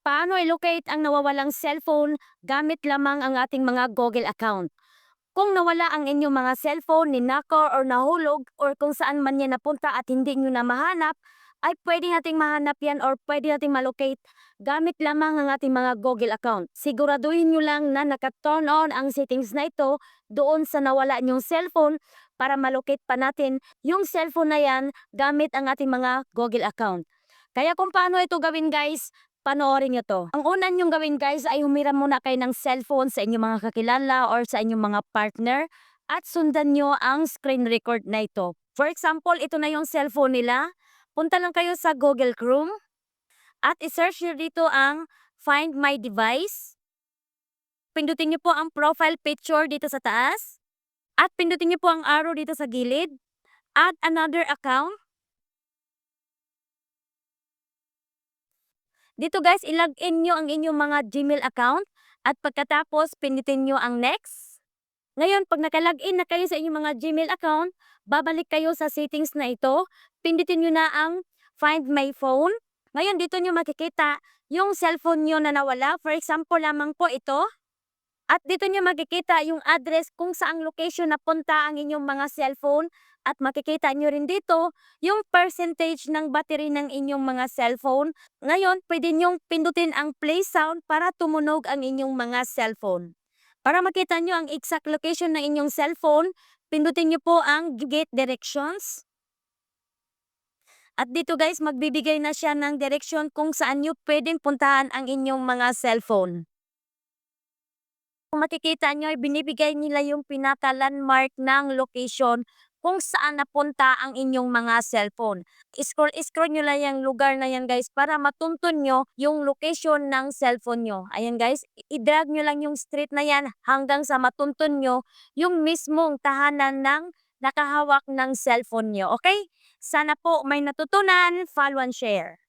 Paano i-locate ang nawawalang cellphone gamit lamang ang ating mga Google account? Kung nawala ang inyong mga cellphone, ninakaw or nahulog or kung saan man yan napunta at hindi nyo na mahanap, ay pwede nating mahanap yan or pwede nating malocate gamit lamang ang ating mga Google account. Siguraduhin nyo lang na naka-turn on ang settings na ito doon sa nawala nyong cellphone para malocate pa natin yung cellphone na yan gamit ang ating mga Google account. Kaya kung paano ito gawin guys, panoorin nyo 'to. Ang una niyong gawin guys ay humiram muna kayo ng cellphone sa inyong mga kakilala or sa inyong mga partner at sundan niyo ang screen record na ito. For example, ito na yung cellphone nila. Punta lang kayo sa Google Chrome at i-search niyo dito ang Find My Device. Pindutin niyo po ang profile picture dito sa taas at pindutin niyo po ang arrow dito sa gilid. Add another account. Dito guys, i-login nyo ang inyong mga Gmail account at pagkatapos pindutin nyo ang next. Ngayon, pag naka-login na kayo sa inyong mga Gmail account, babalik kayo sa settings na ito. Pindutin nyo na ang Find My Phone. Ngayon, dito nyo makikita yung cellphone nyo na nawala. For example lamang po ito. At dito nyo makikita yung address kung saang location napunta ang inyong mga cellphone at makikita nyo rin dito yung percentage ng battery ng inyong mga cellphone. Ngayon, pwede nyong pindutin ang play sound para tumunog ang inyong mga cellphone. Para makita nyo ang exact location ng inyong cellphone, pindutin nyo po ang gate directions. At dito guys, magbibigay na siya ng direction kung saan nyo pwedeng puntahan ang inyong mga cellphone. Kung makikita nyo ay binibigay nila yung pinaka-landmark ng location kung saan napunta ang inyong mga cellphone. Scroll nyo lang yung lugar na yan guys para matuntun nyo yung location ng cellphone nyo. Ayan guys, i-drag nyo lang yung street na yan hanggang sa matuntun nyo yung mismong tahanan ng nakahawak ng cellphone nyo. Okay? Sana po may natutunan, follow and share.